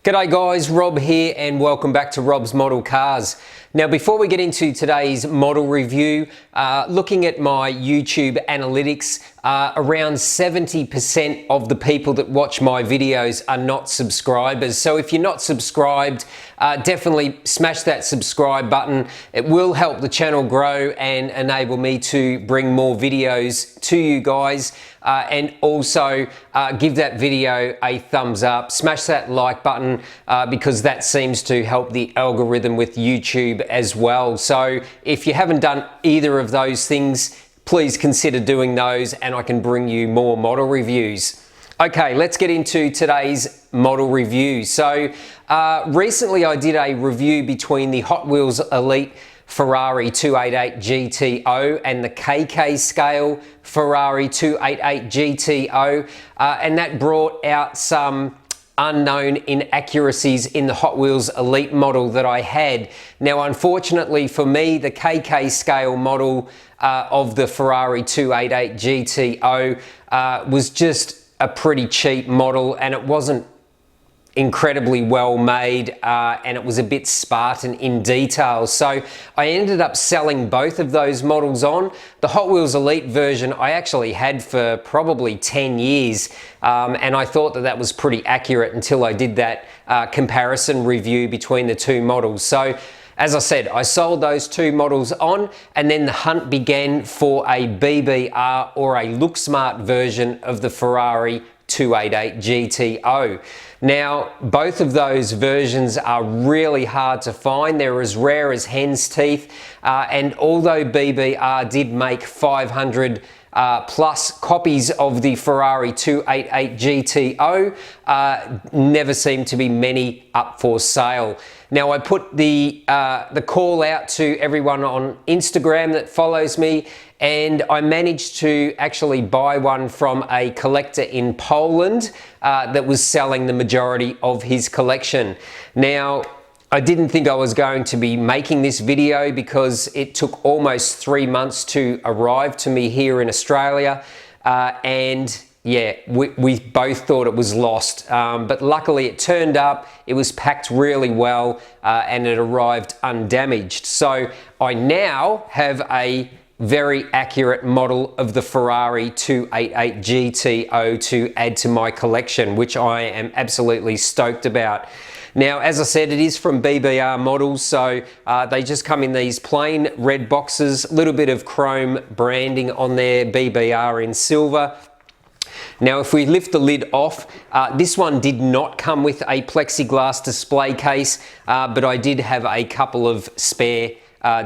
G'day guys, Rob here and welcome back to Rob's Model Cars. Now before we get into today's model review, looking at my YouTube analytics, around 70% of the people that watch my videos are not subscribers. So if you're not subscribed, definitely smash that subscribe button. It will help the channel grow and enable me to bring more videos to you guys. And also give that video a thumbs up, smash that like button because that seems to help the algorithm with YouTube as well. So if you haven't done either of those things, please consider doing those and I can bring you more model reviews. Okay, let's get into today's model review. So recently I did a review between the Hot Wheels Elite Ferrari 288 GTO and the KK scale Ferrari 288 GTO, and that brought out some unknown inaccuracies in the Hot Wheels Elite model that I had. Now unfortunately for me, the KK scale model of the Ferrari 288 GTO was just a pretty cheap model and it wasn't incredibly well made and it was a bit Spartan in detail. So I ended up selling both of those models on. The Hot Wheels Elite version I actually had for probably 10 years and I thought that that was pretty accurate until I did that comparison review between the two models. So as I said, I sold those two models on and then the hunt began for a BBR or a Look Smart version of the Ferrari 288 GTO. Now, both of those versions are really hard to find. They're as rare as hen's teeth. And although BBR did make 500 plus copies of the Ferrari 288 GTO, never seemed to be many up for sale. Now I put the call out to everyone on Instagram that follows me, and I managed to actually buy one from a collector in Poland that was selling the majority of his collection. Now, I didn't think I was going to be making this video because it took almost 3 months to arrive to me here in Australia, and yeah, we both thought it was lost, but luckily it turned up, it was packed really well, and it arrived undamaged. So I now have a very accurate model of the Ferrari 288 GTO to add to my collection, which I am absolutely stoked about. Now, as I said, it is from BBR Models, so they just come in these plain red boxes, a little bit of chrome branding on there, BBR in silver. Now, if we lift the lid off, this one did not come with a plexiglass display case, but I did have a couple of spare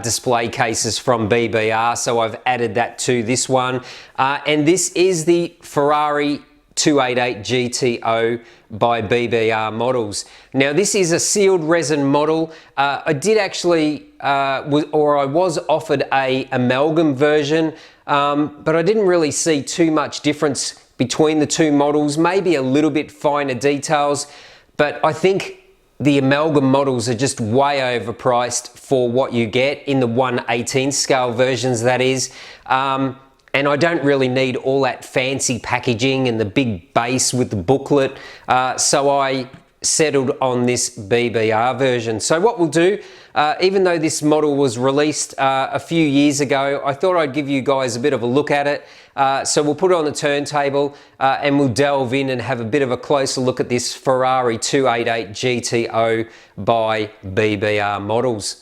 display cases from BBR, so I've added that to this one. And this is the Ferrari 288 GTO by BBR Models. Now, this is a sealed resin model. I did actually, I was offered a amalgam version, but I didn't really see too much difference between the two models, maybe a little bit finer details, but I think the amalgam models are just way overpriced for what you get in the 1/18 scale versions, that is. And I don't really need all that fancy packaging and the big base with the booklet, so I settled on this BBR version. So what we'll do, even though this model was released a few years ago, I thought I'd give you guys a bit of a look at it. So we'll put it on the turntable and we'll delve in and have a bit of a closer look at this Ferrari 288 GTO by BBR Models.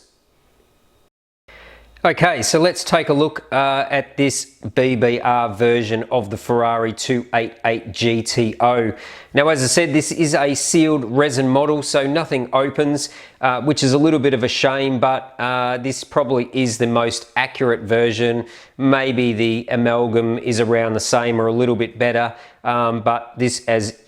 Okay, so let's take a look at this BBR version of the Ferrari 288 GTO. Now, as I said, this is a sealed resin model, so nothing opens, which is a little bit of a shame, but this probably is the most accurate version. Maybe the amalgam is around the same or a little bit better, but this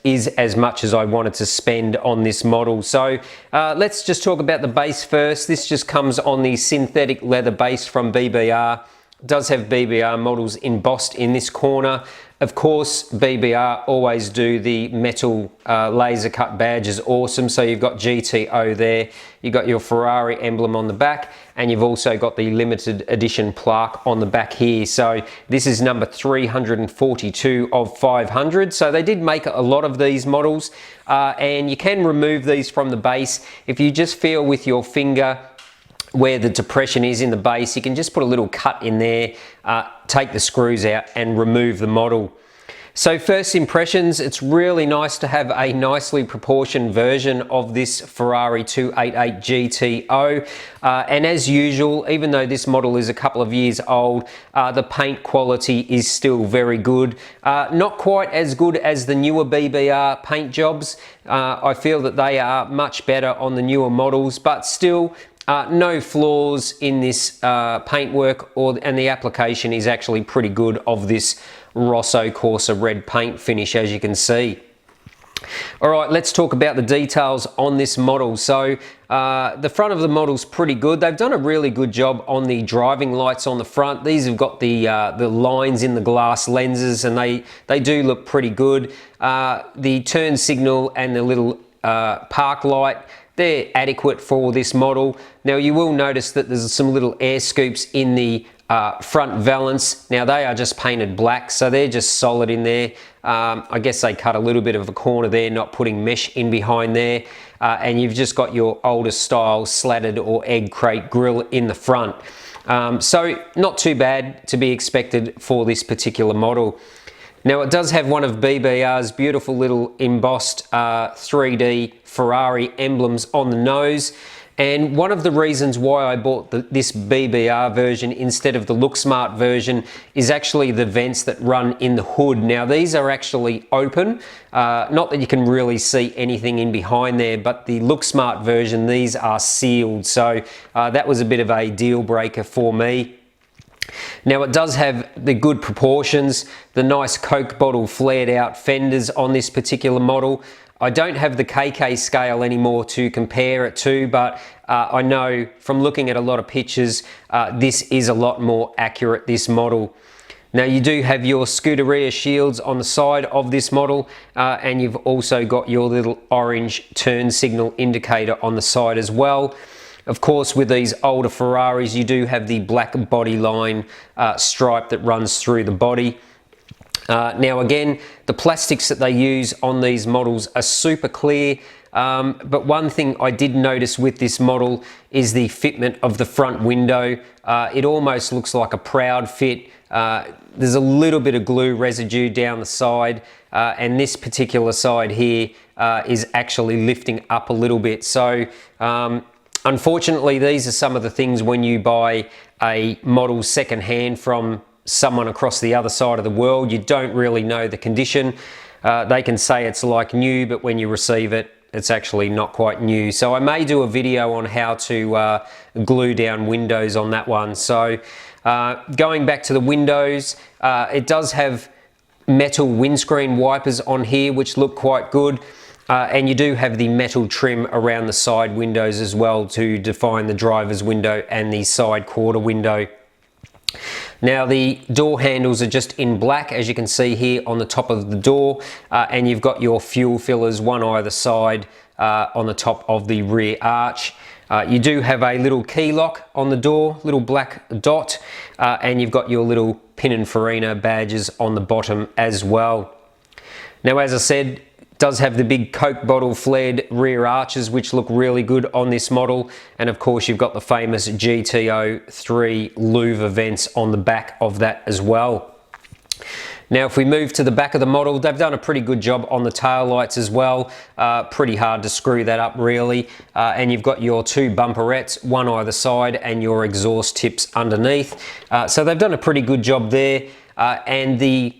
is as much as I wanted to spend on this model. So let's just talk about the base first. This just comes on the synthetic leather base from BBR. It does have BBR Models embossed in this corner Of course, BBR always do the metal laser cut badge is awesome. So you've got GTO there, you've got your Ferrari emblem on the back, and you've also got the limited edition plaque on the back here. So this is number 342 of 500. So they did make a lot of these models, and you can remove these from the base. If you just feel with your finger where the depression is in the base, you can just put a little cut in there, take the screws out and remove the model. So first impressions, it's really nice to have a nicely proportioned version of this Ferrari 288 GTO. And as usual, even though this model is a couple of years old, the paint quality is still very good. Not quite as good as the newer BBR paint jobs. I feel that they are much better on the newer models, but still, no flaws in this paintwork, and the application is actually pretty good of this Rosso Corsa red paint finish, as you can see. All right, let's talk about the details on this model. So the front of the model's pretty good. They've done a really good job on the driving lights on the front. These have got the lines in the glass lenses, and they do look pretty good. The turn signal and the little park light, they're adequate for this model. Now you will notice that there's some little air scoops in the front valance. Now they are just painted black, so they're just solid in there. I guess they cut a little bit of a corner there, not putting mesh in behind there. And you've just got your older style slatted or egg crate grille in the front. So not too bad to be expected for this particular model. Now it does have one of BBR's beautiful little embossed 3D Ferrari emblems on the nose, and one of the reasons why I bought this BBR version instead of the Look Smart version is actually the vents that run in the hood. Now these are actually open, not that you can really see anything in behind there, but the Look Smart version, these are sealed, so that was a bit of a deal breaker for me. Now it does have the good proportions, the nice Coke bottle flared out fenders on this particular model. I don't have the KK scale anymore to compare it to, but I know from looking at a lot of pictures, this is a lot more accurate, this model. Now you do have your Scuderia shields on the side of this model, and you've also got your little orange turn signal indicator on the side as well. Of course, with these older Ferraris, you do have the black body line stripe that runs through the body. Now again, the plastics that they use on these models are super clear, but one thing I did notice with this model is the fitment of the front window. It almost looks like a proud fit. There's a little bit of glue residue down the side, and this particular side here is actually lifting up a little bit. So unfortunately, these are some of the things when you buy a model second-hand from someone across the other side of the world, you don't really know the condition. They can say it's like new, but when you receive it, it's actually not quite new. So I may do a video on how to glue down windows on that one. So going back to the windows, it does have metal windscreen wipers on here, which look quite good. And you do have the metal trim around the side windows as well to define the driver's window and the side quarter window. Now the door handles are just in black, as you can see here on the top of the door, and you've got your fuel fillers, one either side on the top of the rear arch. You do have a little key lock on the door, little black dot, and you've got your little Pininfarina badges on the bottom as well. Now, as I said, does have the big Coke bottle flared rear arches, which look really good on this model, and of course you've got the famous GTO 3 louver vents on the back of that as well. Now if we move to the back of the model, they've done a pretty good job on the tail lights as well. Pretty hard to screw that up really, and you've got your two bumperettes, one either side, and your exhaust tips underneath. So they've done a pretty good job there, and the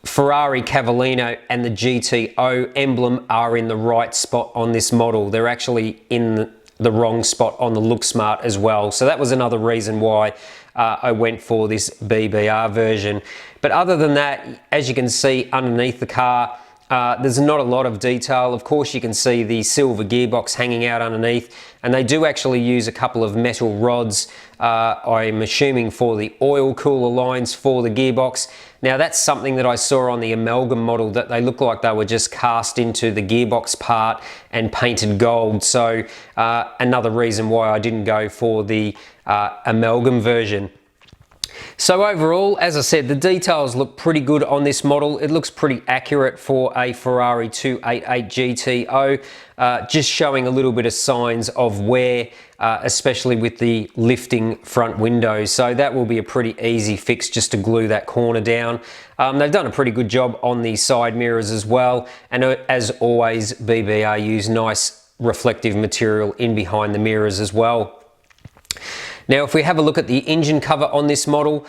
Ferrari Cavallino and the GTO emblem are in the right spot on this model. They're actually in the wrong spot on the Look Smart as well. So that was another reason why I went for this BBR version. But other than that, as you can see underneath the car, There's not a lot of detail. Of course, you can see the silver gearbox hanging out underneath, and they do actually use a couple of metal rods, I'm assuming for the oil cooler lines for the gearbox. Now that's something that I saw on the amalgam model, that they look like they were just cast into the gearbox part and painted gold. So another reason why I didn't go for the amalgam version. So overall, as I said, the details look pretty good on this model. It looks pretty accurate for a Ferrari 288 GTO, just showing a little bit of signs of wear, especially with the lifting front windows. So that will be a pretty easy fix, just to glue that corner down. They've done a pretty good job on the side mirrors as well. And as always, BBR use nice reflective material in behind the mirrors as well. Now, if we have a look at the engine cover on this model,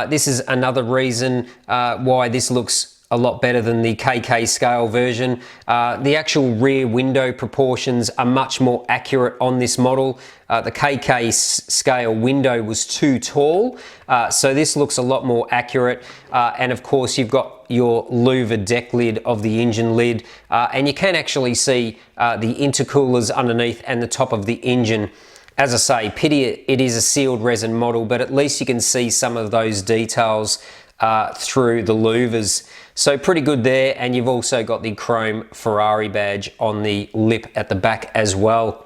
this is another reason why this looks a lot better than the KK scale version. The actual rear window proportions are much more accurate on this model. The KK scale window was too tall, so this looks a lot more accurate. And of course, you've got your louver deck lid of the engine lid, and you can actually see the intercoolers underneath and the top of the engine. As I say, pity it is a sealed resin model, but at least you can see some of those details through the louvers. So pretty good there, and you've also got the chrome Ferrari badge on the lip at the back as well.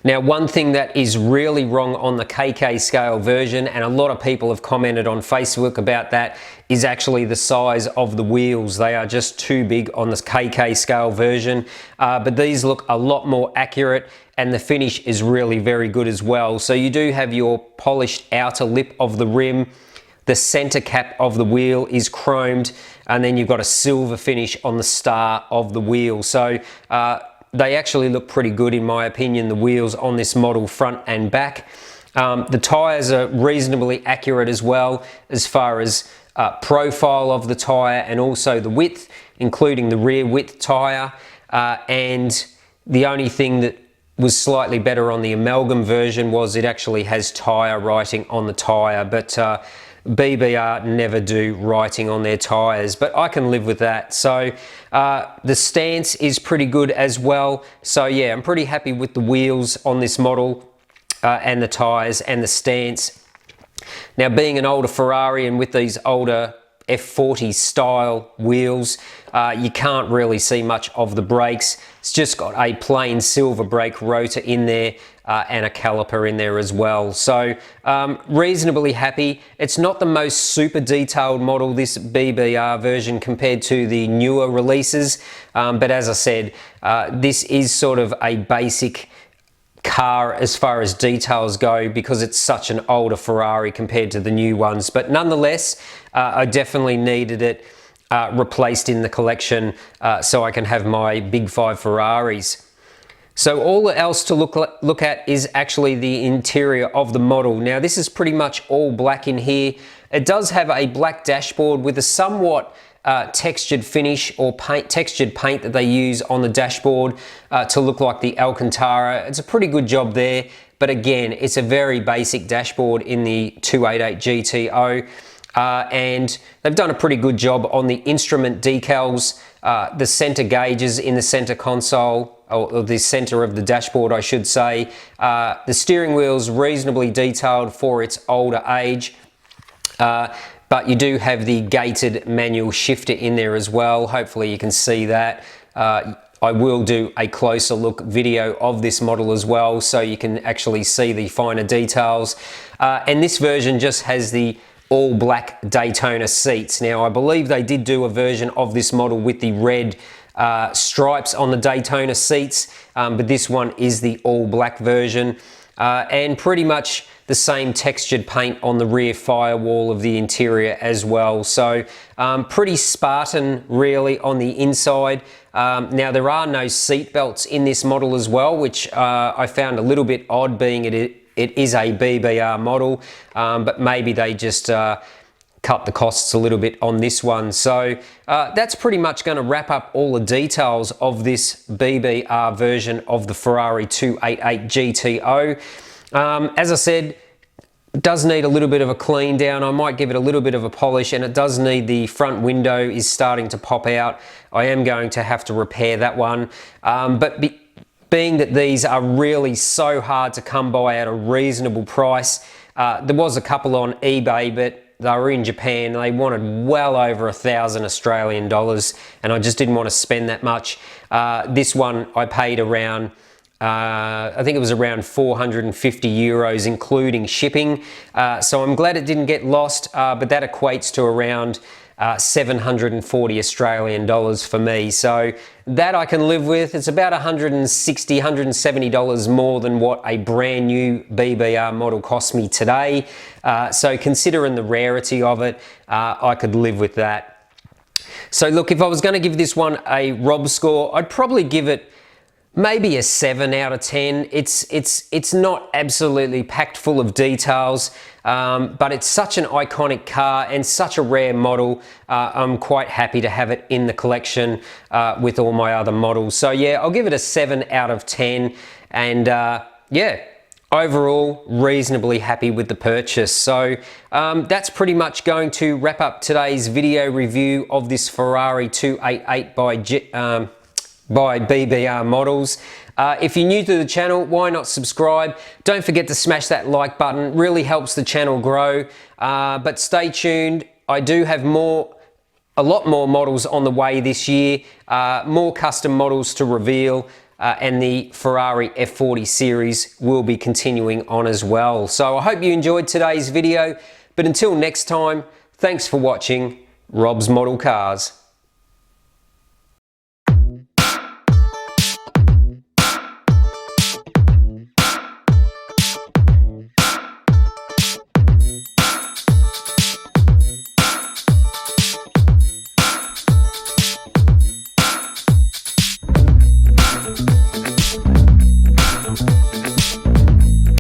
Now, one thing that is really wrong on the KK scale version, and a lot of people have commented on Facebook about that, is actually the size of the wheels. They are just too big on the KK scale version, but these look a lot more accurate, and the finish is really very good as well. So you do have your polished outer lip of the rim, the center cap of the wheel is chromed, and then you've got a silver finish on the star of the wheel. So they actually look pretty good in my opinion, the wheels on this model, front and back. The tyres are reasonably accurate as well, as far as profile of the tyre and also the width, including the rear width tyre. And the only thing that was slightly better on the amalgam version was it actually has tyre writing on the tyre, but BBR never do writing on their tyres, but I can live with that. So the stance is pretty good as well. So yeah, I'm pretty happy with the wheels on this model and the tyres and the stance. Now, being an older Ferrari and with these older F40 style wheels, you can't really see much of the brakes. It's just got a plain silver brake rotor in there and a caliper in there as well. So reasonably happy. It's not the most super detailed model, this BBR version, compared to the newer releases. But as I said, this is sort of a basic car as far as details go, because it's such an older Ferrari compared to the new ones. But nonetheless, I definitely needed it replaced in the collection so I can have my big 5 Ferraris. So all else to look at is actually the interior of the model. Now, this is pretty much all black in here. It does have a black dashboard with a somewhat textured finish or textured paint that they use on the dashboard to look like the Alcantara. It's a pretty good job there, but again, it's a very basic dashboard in the 288 GTO. And they've done a pretty good job on the instrument decals, the center gauges in the center console, or the center of the dashboard, I should say. The steering wheel's reasonably detailed for its older age, but you do have the gated manual shifter in there as well. Hopefully you can see that. I will do a closer look video of this model as well, so you can actually see the finer details. And this version just has the all black Daytona seats. Now, I believe they did do a version of this model with the red stripes on the Daytona seats, but this one is the all black version, and pretty much the same textured paint on the rear firewall of the interior as well. So pretty Spartan really on the inside. Now, there are no seat belts in this model as well, which I found a little bit odd, being it is a BBR model, but maybe they just cut the costs a little bit on this one. So that's pretty much going to wrap up all the details of this BBR version of the Ferrari 288 GTO. As I said, does need a little bit of a clean down. I might give it a little bit of a polish, and it does need, the front window is starting to pop out. I am going to have to repair that one. Being that these are really so hard to come by at a reasonable price, there was a couple on eBay, but they were in Japan. They wanted well over 1,000 Australian dollars, and I just didn't want to spend that much. This one I paid around, I think it was around 450 euros, including shipping. So I'm glad it didn't get lost, but that equates to around 740 Australian dollars for me. So that I can live with. It's about 160, 170 dollars more than what a brand new BBR model cost me today. So considering the rarity of it, I could live with that. So look, if I was going to give this one a Rob score, I'd probably give it maybe a 7 out of 10. It's not absolutely packed full of details, but it's such an iconic car and such a rare model. I'm quite happy to have it in the collection with all my other models. So yeah, I'll give it a 7 out of 10, and yeah, overall reasonably happy with the purchase. So that's pretty much going to wrap up today's video review of this Ferrari 288 by BBR Models. If you're new to the channel, why not subscribe? Don't forget to smash that like button, really helps the channel grow. But stay tuned, I do have a lot more models on the way this year, more custom models to reveal, and the Ferrari F40 series will be continuing on as well. So I hope you enjoyed today's video, but until next time, thanks for watching Rob's Model Cars.